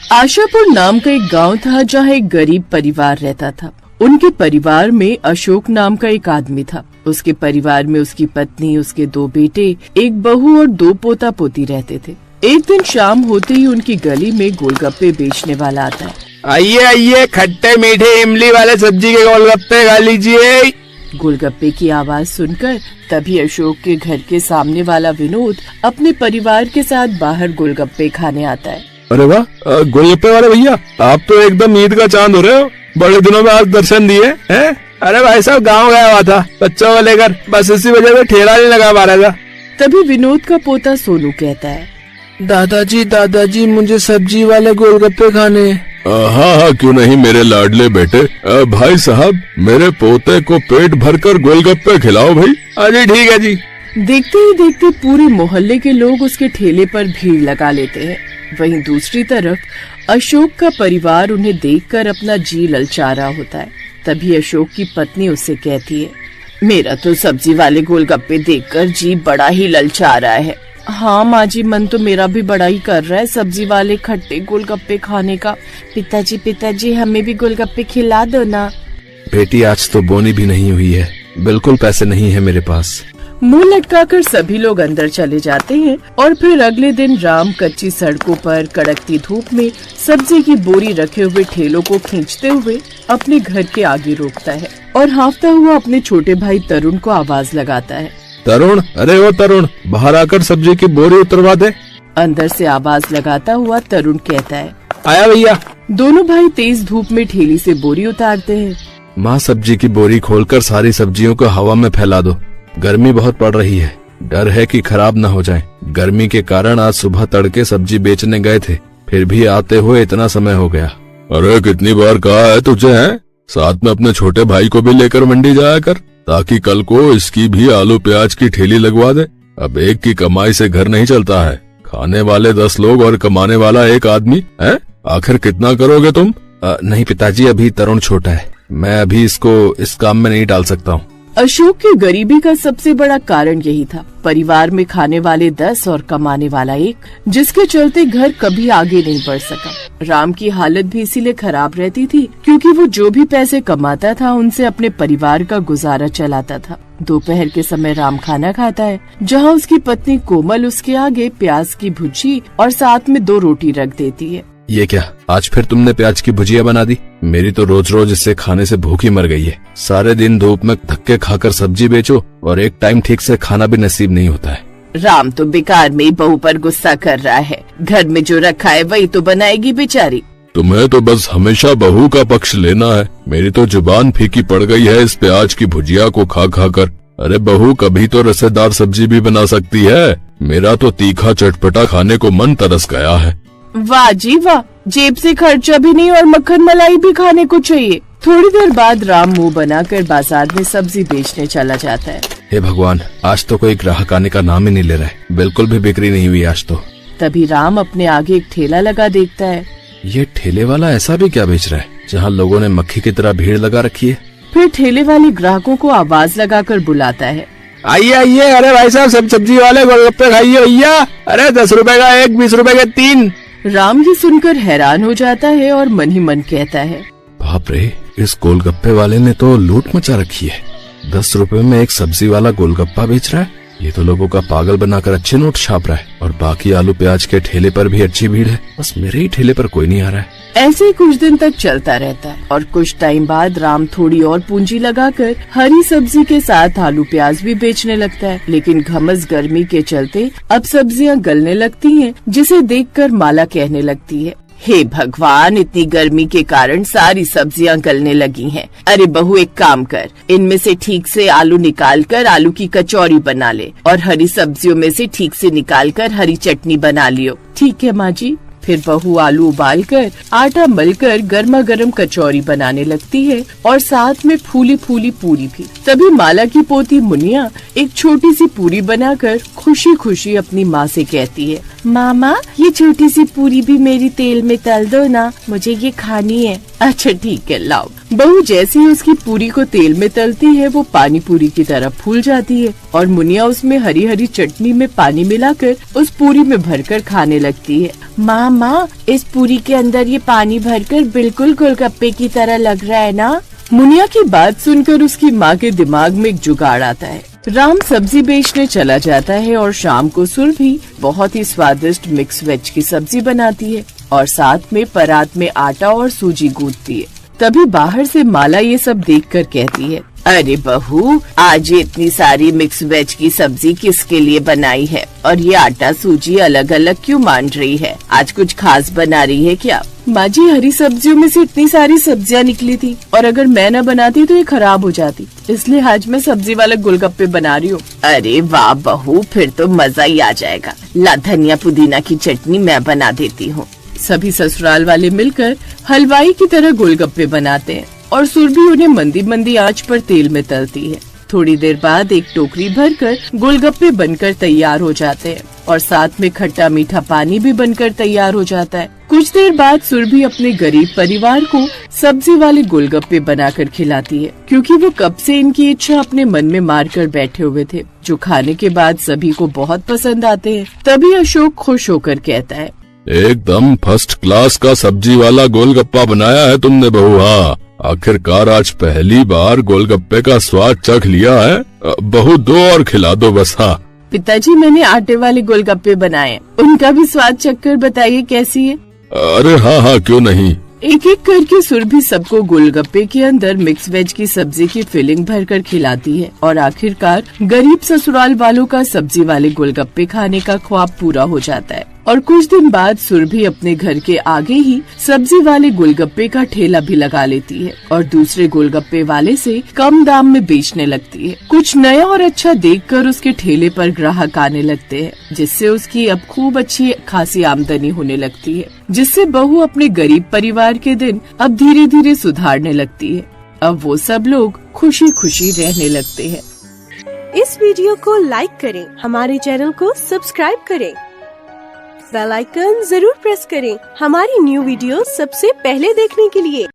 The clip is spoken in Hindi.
आशापुर नाम का एक गांव था जहां एक गरीब परिवार रहता था। उनके परिवार में अशोक नाम का एक आदमी था। उसके परिवार में उसकी पत्नी, उसके 2 बेटे, एक बहू और 2 पोता पोती रहते थे। एक दिन शाम होते ही उनकी गली में गोलगप्पे बेचने वाला आता है। आइए आइए, खट्टे मीठे इमली वाले सब्जी के गोलगप्पे खा लीजिए। गोलगप्पे की आवाज सुनकर तभी अशोक के घर के सामने वाला विनोद अपने परिवार के साथ बाहर गोलगप्पे खाने आता है। अरे वाह, गोलगप्पे वाले भैया, आप तो एकदम ईद का चांद हो रहे हो। बड़े दिनों में आज दर्शन दिए हैं। अरे भाई साहब, गाँव गया हुआ था बच्चों को लेकर, बस इसी वजह से ठेला नहीं लगा पा रहा था। तभी विनोद का पोता सोनू कहता है, दादाजी मुझे सब्जी वाले गोलगप्पे खाने। हाँ हाँ, क्यों नहीं मेरे लाडले बेटे। भाई साहब, मेरे पोते को पेट भरकर गोलगप्पे खिलाओ भाई। अरे ठीक है जी। देखते ही देखते पूरे मोहल्ले के लोग उसके ठेले पर भीड़ लगा लेते हैं। वहीं दूसरी तरफ अशोक का परिवार उन्हें देखकर अपना जी ललचा रहा होता है। तभी अशोक की पत्नी उससे कहती है, मेरा तो सब्जी वाले गोलगप्पे देखकर जी बड़ा ही ललचा रहा है। हाँ माँ जी, मन तो मेरा भी बड़ा ही कर रहा है सब्जी वाले खट्टे गोलगप्पे खाने का। पिताजी हमें भी गोलगप्पे खिला दो ना। बेटी, आज तो बोनी भी नहीं हुई है, बिल्कुल पैसे नहीं है मेरे पास। मुंह लटकाकर सभी लोग अंदर चले जाते हैं और फिर अगले दिन राम कच्ची सड़कों पर कड़कती धूप में सब्जी की बोरी रखे हुए ठेलों को खींचते हुए अपने घर के आगे रोकता है और हाँफता हुआ अपने छोटे भाई तरुण को आवाज लगाता है। तरुण, अरे वो तरुण, बाहर आकर सब्जी की बोरी उतरवा दे। अंदर से आवाज लगाता हुआ तरुण कहता है, आया भैया। दोनों भाई तेज धूप में ठेली से बोरी उतारते हैं। माँ, सब्जी की बोरी खोलकर सारी सब्जियों को हवा में फैला दो। गर्मी बहुत पड़ रही है, डर है कि खराब न हो जाए। गर्मी के कारण आज सुबह तड़के सब्जी बेचने गए थे, फिर भी आते हुए इतना समय हो गया। अरे कितनी बार कहा है तुझे, है साथ में अपने छोटे भाई को भी लेकर मंडी जाया कर, ताकि कल को इसकी भी आलू प्याज की ठेली लगवा दे। अब एक की कमाई से घर नहीं चलता है, खाने वाले 10 लोग और कमाने वाला एक आदमी है। आखिर कितना करोगे तुम? नहीं पिताजी, अभी तरुण छोटा है, मैं अभी इसको इस काम में नहीं डाल सकता हूँ। अशोक की गरीबी का सबसे बड़ा कारण यही था। परिवार में खाने वाले 10 और कमाने वाला 1, जिसके चलते घर कभी आगे नहीं बढ़ सका। राम की हालत भी इसीलिए खराब रहती थी क्योंकि वो जो भी पैसे कमाता था उनसे अपने परिवार का गुजारा चलाता था। दोपहर के समय राम खाना खाता है, जहाँ उसकी पत्नी कोमल उसके आगे प्याज की भुजी और साथ में 2 रोटी रख देती है। ये क्या, आज फिर तुमने प्याज की भुजिया बना दी? मेरी तो रोज रोज इससे खाने से भूखी मर गई है। सारे दिन धूप में धक्के खाकर सब्जी बेचो और एक टाइम ठीक से खाना भी नसीब नहीं होता है। राम तो बेकार में बहू पर गुस्सा कर रहा है। घर में जो रखा है वही तो बनाएगी बेचारी। तुम्हें तो बस हमेशा बहू का पक्ष लेना है। मेरी तो जुबान फीकी पड़ गई है इस प्याज की भुजिया को खा खा कर। अरे बहू कभी तो रसेदार सब्जी भी बना सकती है। मेरा तो तीखा चटपटा खाने को मन तरस गया है। वाह जी वाह, जेब से खर्चा भी नहीं और मक्खन मलाई भी खाने को चाहिए। थोड़ी देर बाद राम मुंह बनाकर बाजार में सब्जी बेचने चला जाता है। हे भगवान, आज तो कोई ग्राहक आने का नाम ही नहीं ले रहा है। बिल्कुल भी बिक्री नहीं हुई आज तो। तभी राम अपने आगे एक ठेला लगा देखता है। ये ठेले वाला ऐसा भी क्या बेच रहा है जहाँ लोगों ने मक्खी की तरह भीड़ लगा रखी है? फिर ठेले वाले ग्राहकों को आवाज लगाकर बुलाता है, आइए आइए, अरे भाई साहब, सब सब्जी वाले गोलगप्पे खाइए भैया। अरे 10 रुपए का 1, 20 रुपए के 3। राम ये सुनकर हैरान हो जाता है और मन ही मन कहता है, बाप रे, इस गोलगप्पे वाले ने तो लूट मचा रखी है। 10 रुपए में एक सब्जी वाला गोलगप्पा बेच रहा है। ये तो लोगों का पागल बनाकर अच्छे नोट छाप रहा है। और बाकी आलू प्याज के ठेले पर भी अच्छी भीड़ है, बस मेरे ही ठेले पर कोई नहीं आ रहा है। ऐसे ही कुछ दिन तक चलता रहता है और कुछ टाइम बाद राम थोड़ी और पूंजी लगाकर हरी सब्जी के साथ आलू प्याज भी बेचने लगता है। लेकिन घमस गर्मी के चलते अब सब्जियां गलने लगती हैं, जिसे देखकर माला कहने लगती है, हे भगवान, इतनी गर्मी के कारण सारी सब्जियां गलने लगी हैं। अरे बहू, एक काम कर, इनमें से ठीक से आलू निकाल कर आलू की कचौरी बना ले और हरी सब्जियों में से ठीक से निकाल कर हरी चटनी बना लियो। ठीक है माँ जी। फिर बहू आलू उबालकर आटा मलकर गर्मा गर्म कचौरी बनाने लगती है और साथ में फूली फूली पूरी भी। तभी माला की पोती मुनिया एक छोटी सी पूरी बनाकर खुशी खुशी अपनी माँ से कहती है, मामा ये छोटी सी पूरी भी मेरी तेल में तल दो ना, मुझे ये खानी है। अच्छा ठीक है लाओ। बहू जैसे ही उसकी पूरी को तेल में तलती है वो पानी पूरी की तरह फूल जाती है और मुनिया उसमें हरी हरी चटनी में पानी मिलाकर उस पूरी में भरकर खाने लगती है। मामा इस पूरी के अंदर ये पानी भरकर बिल्कुल गोलगप्पे की तरह लग रहा है ना। मुनिया की बात सुनकर उसकी माँ के दिमाग में एक जुगाड़ आता है। राम सब्जी बेचने चला जाता है और शाम को सुरभि बहुत ही स्वादिष्ट मिक्स वेज की सब्जी बनाती है और साथ में परात में आटा और सूजी गूंथती है। तभी बाहर से माला ये सब देखकर कहती है, अरे बहू आज ये इतनी सारी मिक्स वेज की सब्जी किसके लिए बनाई है और ये आटा सूजी अलग अलग क्यों मान रही है? आज कुछ खास बना रही है क्या? माँ जी हरी सब्जियों में से इतनी सारी सब्जियाँ निकली थी और अगर मैं न बनाती तो ये खराब हो जाती, इसलिए आज मैं सब्जी वाले गोलगप्पे बना रही हूँ। अरे वाह बहू फिर तो मजा ही आ जाएगा। ला धनिया पुदीना की चटनी मैं बना देती हूँ। सभी ससुराल वाले मिलकर हलवाई की तरह गोलगप्पे बनाते हैं और सुरभि उन्हें मंदी मंदी आंच पर तेल में तलती है। थोड़ी देर बाद एक टोकरी भरकर गोलगप्पे बनकर तैयार हो जाते हैं और साथ में खट्टा मीठा पानी भी बनकर तैयार हो जाता है। कुछ देर बाद सुरभि अपने गरीब परिवार को सब्जी वाले गोलगप्पे बनाकर खिलाती है, क्योंकि वो कब से इनकी इच्छा अपने मन में मार कर बैठे हुए थे, जो खाने के बाद सभी को बहुत पसंद आते हैं। तभी अशोक खुश होकर कहता है, एकदम फर्स्ट क्लास का सब्जी वाला गोलगप्पा बनाया है तुमने बहू। हाँ आखिरकार आज पहली बार गोलगप्पे का स्वाद चख लिया है। बहू दो और खिला दो बस। हाँ पिताजी मैंने आटे वाले गोलगप्पे बनाए, उनका भी स्वाद चखकर बताइए कैसी है। अरे हाँ हाँ क्यों नहीं। एक एक करके सुरभि सबको गोलगप्पे के अंदर मिक्स वेज की सब्जी की फिलिंग भरकर खिलाती है और आखिरकार गरीब ससुराल वालों का सब्जी वाले गोलगप्पे खाने का ख्वाब पूरा हो जाता है। और कुछ दिन बाद सुरभि अपने घर के आगे ही सब्जी वाले गोलगप्पे का ठेला भी लगा लेती है और दूसरे गोलगप्पे वाले से कम दाम में बेचने लगती है। कुछ नया और अच्छा देखकर उसके ठेले पर ग्राहक आने लगते हैं, जिससे उसकी अब खूब अच्छी खासी आमदनी होने लगती है, जिससे बहू अपने गरीब परिवार के दिन अब धीरे धीरे सुधारने लगती है। अब वो सब लोग खुशी खुशी रहने लगते हैं। इस वीडियो को लाइक करें, हमारे चैनल को सब्सक्राइब करें, बेल आइकन जरूर प्रेस करें हमारी न्यू वीडियो सबसे पहले देखने के लिए।